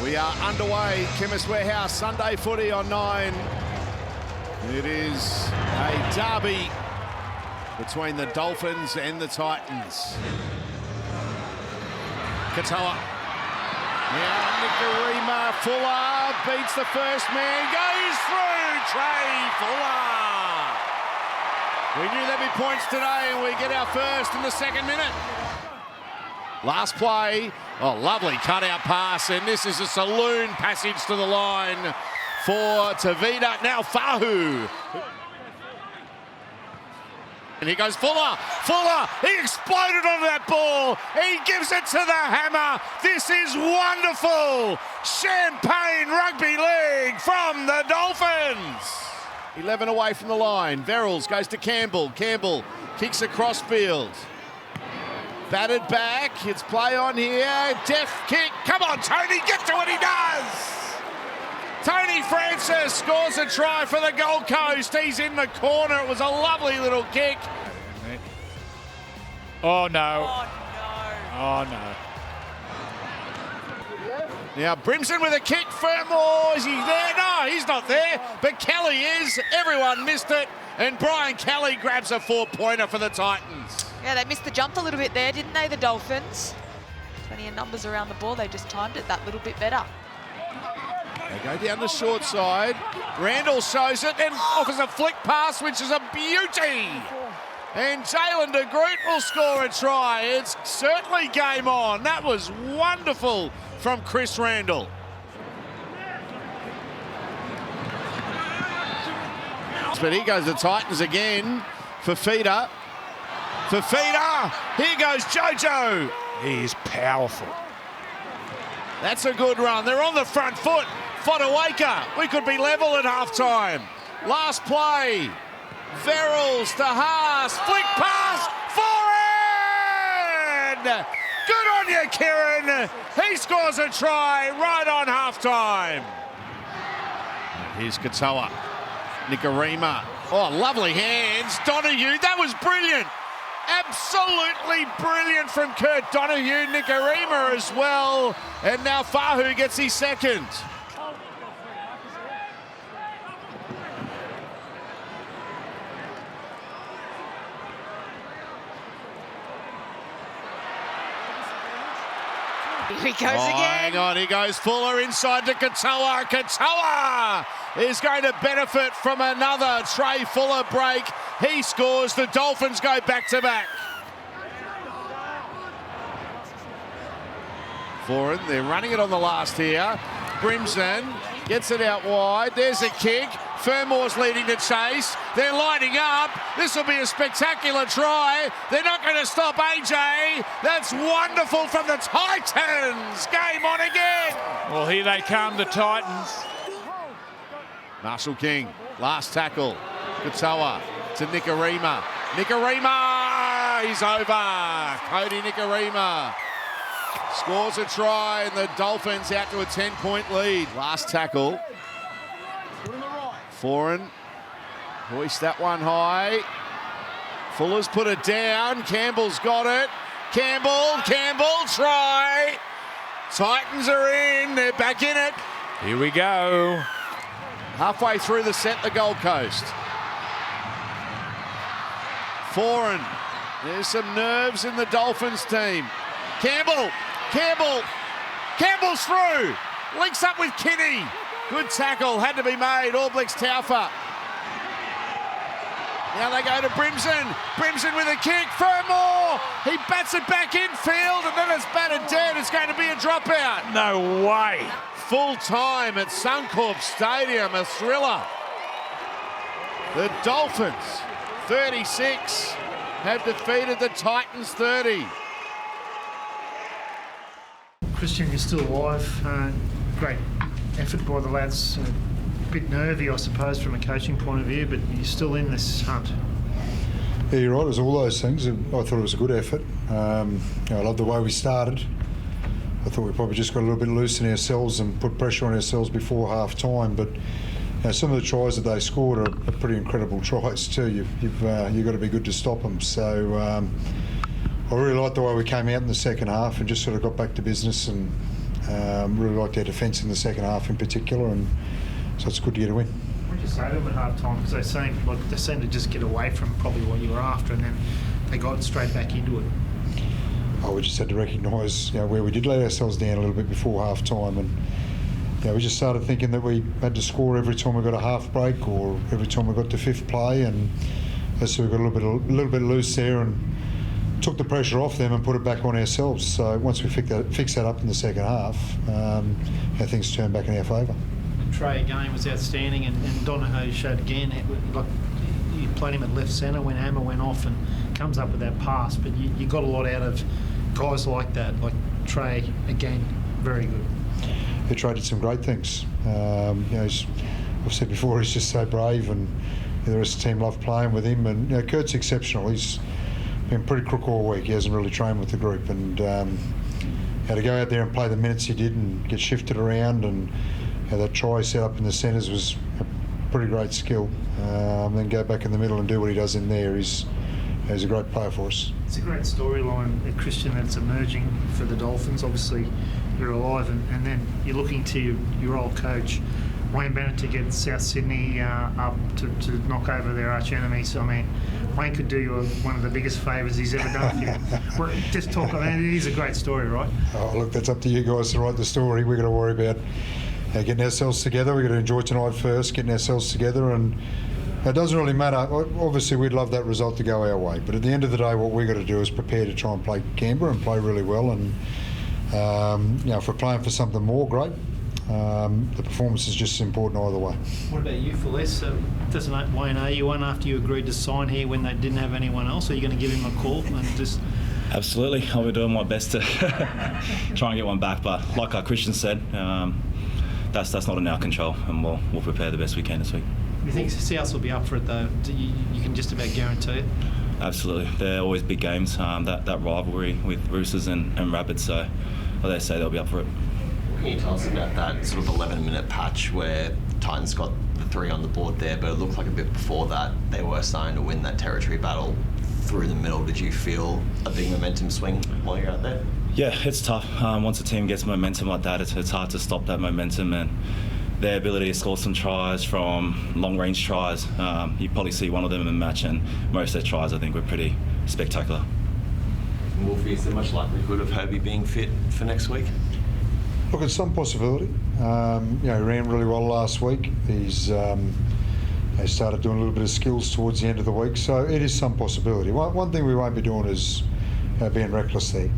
We are underway. Chemist Warehouse Sunday footy on 9. It is a derby between the Dolphins and the Titans. Katoa. Now Nicarima. Fuller beats the first man. Goes through. Trey Fuller. We knew there'd be points today, and we get our first in the second minute. Last play. Oh, lovely cutout pass, and this is a saloon passage to the line for Tavita. Now Fahu. And here goes Fuller. Fuller, he exploded onto that ball. He gives it to the hammer. This is wonderful. Champagne Rugby League from the Dolphins. 11 away from the line. Verrills goes to Campbell. Campbell kicks across field. Batted back. It's play on here. Deft kick. Come on, Tony. Get to it. He does. Tony Francis scores a try for the Gold Coast. He's in the corner. It was a lovely little kick. Oh, no. Oh, no. Oh, no. Now Brimson with a kick. Fermor, is he there? No, he's not there. But Kelly is. Everyone missed it. And Brian Kelly grabs a 4-pointer for the Titans. Yeah, they missed the jump a little bit there, didn't they, the Dolphins? Plenty of numbers around the ball. They just timed it that little bit better. They go down the short side. Randall shows it and offers a flick pass, which is a beauty. And Jalen de Groot will score a try. It's certainly game on. That was wonderful from Chris Randall. But here goes the Titans again. Fafita. Fafita. Here goes Jojo. He's powerful. That's a good run. They're on the front foot. Fodawaker. We could be level at halftime. Last play. Verrills to Haas. Flick pass. Forward. Good on you, Kieran. He scores a try right on halftime. Here's Katoa. Nicarima. Oh, lovely hands. Donahue. That was brilliant. Absolutely brilliant from Kurt Donahue. Nicarima as well. And now Fahu gets his second. Here he goes again. Hang on, he goes Fuller inside to Katoa. Katoa is going to benefit from another Trey Fuller break. He scores. The Dolphins go back-to-back. Foreign, they're running it on the last here. Brimson gets it out wide. There's a kick. Fermor's leading the chase. They're lining up. This will be a spectacular try. They're not going to stop AJ. That's wonderful from the Titans. Game on again. Well, here they come, the Titans. Marshall King, last tackle. Katoa to Nicarima. Nicarima, he's over. Cody Nicarima scores a try and the Dolphins out to a 10-point lead. Last tackle. Foreign, hoist that one high. Fuller's put it down. Campbell's got it. Campbell, try. Titans are in. They're back in it. Here we go. Halfway through the set, the Gold Coast. Foreign. There's some nerves in the Dolphins team. Campbell's through. Links up with Kinney. Good tackle, had to be made. All Blacks Taufa. Now they go to Brimson. Brimson with a kick. Fermor. He bats it back infield and then it's batted dead. It's going to be a dropout. No way. Full time at Suncorp Stadium, a thriller. The Dolphins, 36, have defeated the Titans, 30. Christian, you're still alive. Great effort by the lads. A bit nervy, I suppose, from a coaching point of view, but you're still in this hunt. Yeah, you're right. It was all those things. I thought it was a good effort. I love the way we started. I thought we probably just got a little bit loose in ourselves and put pressure on ourselves before half time. But some of the tries that they scored are pretty incredible tries too. You've got to be good to stop them. So I really liked the way we came out in the second half and just sort of got back to business and Really liked their defence in the second half in particular, and so it's good to get a win. What did you say to them at half time? Because they seemed to just get away from probably what you were after, and then they got straight back into it. Oh, we just had to recognise where we did let ourselves down a little bit before half time, and we just started thinking that we had to score every time we got a half break or every time we got to fifth play, and so we got a little bit loose there and took the pressure off them and put it back on ourselves. So once we fixed that up in the second half, things turned back in our favour. Trey again was outstanding, and Donohoe showed again. You played him at left centre when Hammer went off and comes up with that pass, but you got a lot out of guys like that, like Trey again, very good. He traded some great things. As I've said before, he's just so brave, and the rest of the team love playing with him. And Kurt's exceptional. He's been pretty crook all week. He hasn't really trained with the group, and to go out there and play the minutes he did and get shifted around, and that try set up in the centres was a pretty great skill. Then go back in the middle and do what he does in there. He's a great player for us. It's a great storyline, Christian, that's emerging for the Dolphins. Obviously, you're alive, and then you're looking to your old coach, Wayne Bennett, to get South Sydney up to knock over their arch enemy. So, I mean, Wayne could do you one of the biggest favours he's ever done for you. Well, just talk, I mean, it is a great story, right? Oh, look, that's up to you guys to write the story. We've got to worry about getting ourselves together. We've got to enjoy tonight first, getting ourselves together, and it doesn't really matter. Obviously, we'd love that result to go our way, but at the end of the day, what we've got to do is prepare to try and play Canberra and play really well. And if we're playing for something more, great. The performance is just as important either way. What about you, Felice? Doesn't Wayne owe you one after you agreed to sign here when they didn't have anyone else? Are you going to give him a call and just? Absolutely, I'll be doing my best to try and get one back. But like our Christian said, that's not in our control, and we'll prepare the best we can this week. You think South will be up for it though? You can just about guarantee it? Absolutely. They're always big games, that rivalry with Roosters and Rabbits, so well, they say they'll be up for it. Can you tell us about that sort of 11-minute patch where Titans got the 3 on the board there, but it looked like a bit before that they were starting to win that territory battle through the middle? Did you feel a big momentum swing while you're out there? Yeah, it's tough. Once a team gets momentum like that, it's hard to stop that momentum, and their ability to score some tries from long-range tries. You probably see one of them in a match, and most of their tries, I think, were pretty spectacular. Wolfie, is there much likelihood of Herbie being fit for next week? Look, it's some possibility. He ran really well last week. He started doing a little bit of skills towards the end of the week, so it is some possibility. One thing we won't be doing is being reckless there.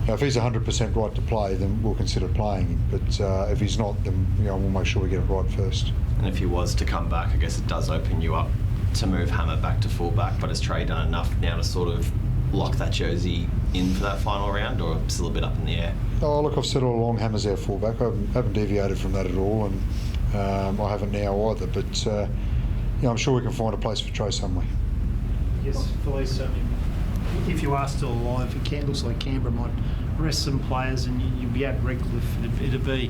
If he's 100% right to play, then we'll consider playing him. But if he's not, then we'll make sure we get it right first. And if he was to come back, I guess it does open you up to move Hammer back to fullback. But has Trey done enough now to sort of lock that jersey in for that final round, or still a bit up in the air? Oh, look, I've said all along Hammer's our fullback. I haven't deviated from that at all, and I haven't now either. But I'm sure we can find a place for Trey somewhere. Yes, Felice, if you are still alive, it looks like Canberra might rest some players, and you'd be at Redcliffe. It'd be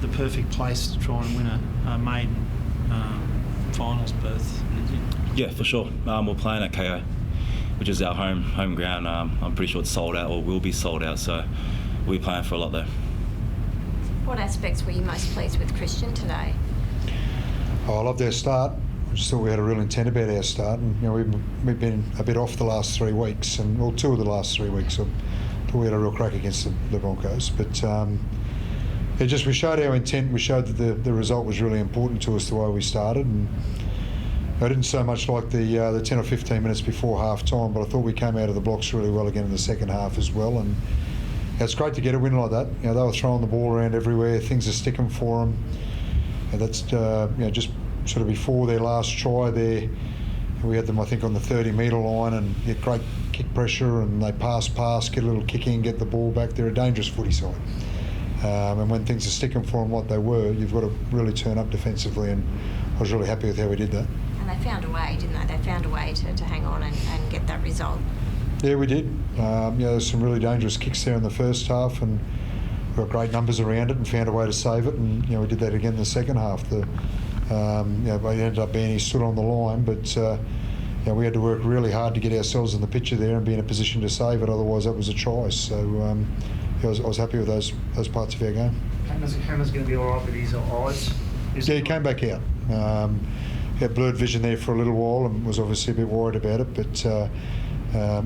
the perfect place to try and win a maiden finals berth. Yeah, for sure. We're playing at KO, which is our home ground. I'm pretty sure it's sold out, or will be sold out, so we'll be playing for a lot there. What aspects were you most pleased with Christian today? I loved our start. I just thought we had a real intent about our start, and we've been a bit off the last 3 weeks, and 2 of the last 3 weeks. So I thought we had a real crack against the Broncos, but we showed our intent. We showed that the result was really important to us the way we started, and I didn't so much like the 10 or 15 minutes before half time, but I thought we came out of the blocks really well again in the second half as well, and it's great to get a win like that. They were throwing the ball around everywhere. Things are sticking for them. And that's just sort of before their last try there. We had them, I think, on the 30-metre line, and get great kick pressure, and they pass, get a little kick in, get the ball back. They're a dangerous footy side. And when things are sticking for them like they were, you've got to really turn up defensively, and I was really happy with how we did that. And they found a way, didn't they? They found a way to hang on and get that result. Yeah, we did. There's some really dangerous kicks there in the first half, and we got great numbers around it and found a way to save it, and we did that again in the second half. It ended up being he stood on the line, but we had to work really hard to get ourselves in the picture there and be in a position to save it. Otherwise, that was a try. So I was happy with those parts of our game. Hammer's going to be all right with his eyes. Yeah, he came back out. He had blurred vision there for a little while and was obviously a bit worried about it, but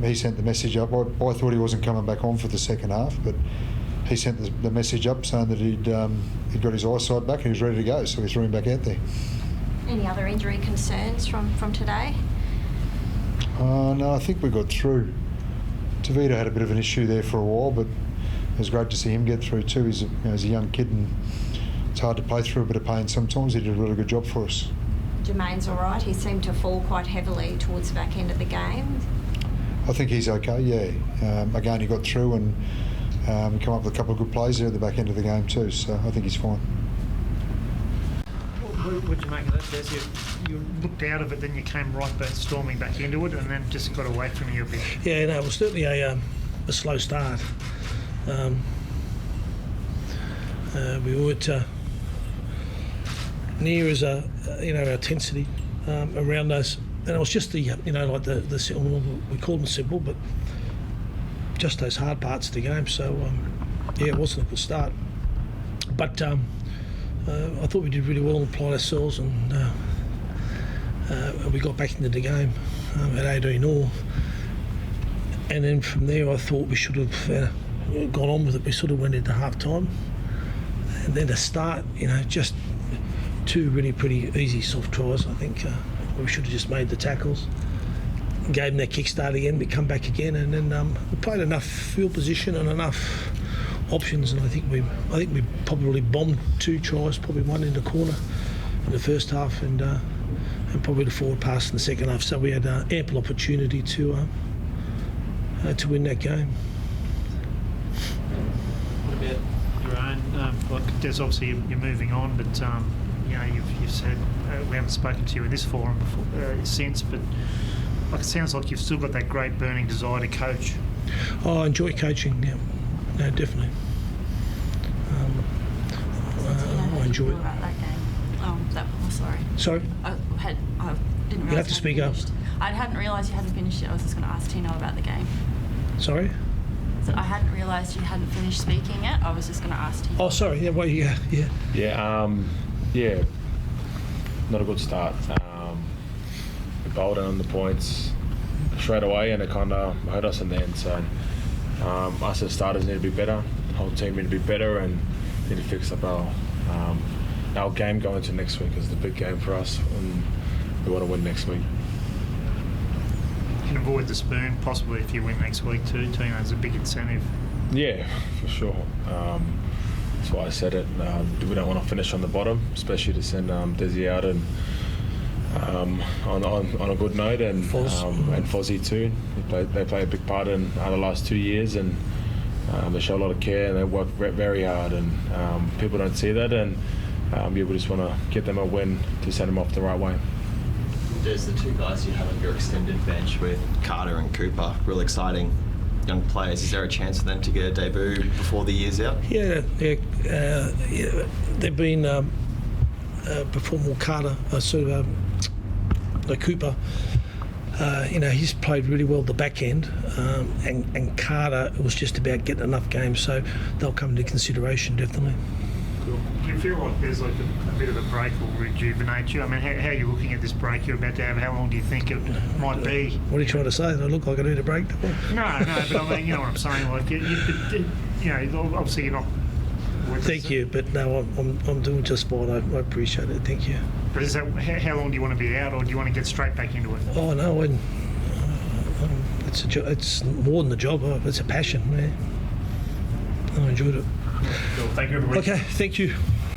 he sent the message up. I thought he wasn't coming back on for the second half, but he sent the message up saying that he'd got his eyesight back and he was ready to go, so we threw him back out there. Any other injury concerns from today? No, I think we got through. Tavita had a bit of an issue there for a while, but it was great to see him get through too. He's a young kid and it's hard to play through a bit of pain sometimes. He did a really good job for us. Jermaine's all right. He seemed to fall quite heavily towards the back end of the game. I think he's okay, yeah. Again, he got through and he came up with a couple of good plays there at the back end of the game too, so I think he's fine. What did you make of that, Des? You looked out of it, then you came right back, storming back into it, and then just got away from you a bit. Yeah, no, it was certainly a slow start. We weren't near as our intensity around those, and it was just the we called them simple, but just those hard parts of the game. So it wasn't a good start, but I thought we did really well and applied ourselves, and we got back into the game at 18-all, and then from there I thought we should have gone on with it. We sort of went into half time, and then to start, just two really pretty easy soft tries. I think we should have just made the tackles, gave them their kickstart again, we come back again, and then we played enough field position and enough options, and I think we probably bombed two tries, probably one in the corner in the first half, and probably the forward pass in the second half. So we had ample opportunity to win that game. What about your own? There's obviously you're moving on, but you've said we haven't spoken to you in this forum before, since, but it sounds like you've still got that great burning desire to coach. Oh, I enjoy coaching. Yeah. No, definitely. I enjoy it. About that game. Sorry. Sorry? I didn't realise You have to speak up. I hadn't realised you hadn't finished it. I was just going to ask Tino about the game. Sorry? So I hadn't realised you hadn't finished speaking yet. I was just going to ask Tino. Oh, sorry. Yeah, well, yeah. Yeah, not a good start. We bowled on the points straight away, and it kind of hurt us in the end. So us as starters need to be better. The whole team need to be better and need to fix up our game going into next week is the big game for us, and we want to win next week. You can avoid the spoon possibly if you win next week too. Tino's a big incentive. Yeah, for sure. That's why I said it. We don't want to finish on the bottom, especially to send Desi out and on a good note, and Fozzie too. They play a big part in the last 2 years, and they show a lot of care and they work very hard, and people don't see that, and we just want to get them a win to send them off the right way. There's the two guys you have on your extended bench with Carter and Cooper, real exciting young players. Is there a chance for them to get a debut before the year's out? Yeah, they've been before more Carter, Cooper. He's played really well at the back end, and Carter, it was just about getting enough games, so they'll come into consideration definitely. Cool. Do you feel like there's like a bit of a break will rejuvenate you? I mean, how are you looking at this break you're about to have? How long do you think it might be? What are you trying to say? Do I look like I need a break? No, but I mean, you know what I'm saying. Like, obviously you're not. Thank you, but no, I'm doing just fine. I appreciate it. Thank you. But is that how long do you want to be out, or do you want to get straight back into it? Oh no, it's more than a job. It's a passion. Man. I enjoyed it. Cool. Thank you, everybody. Okay, thank you.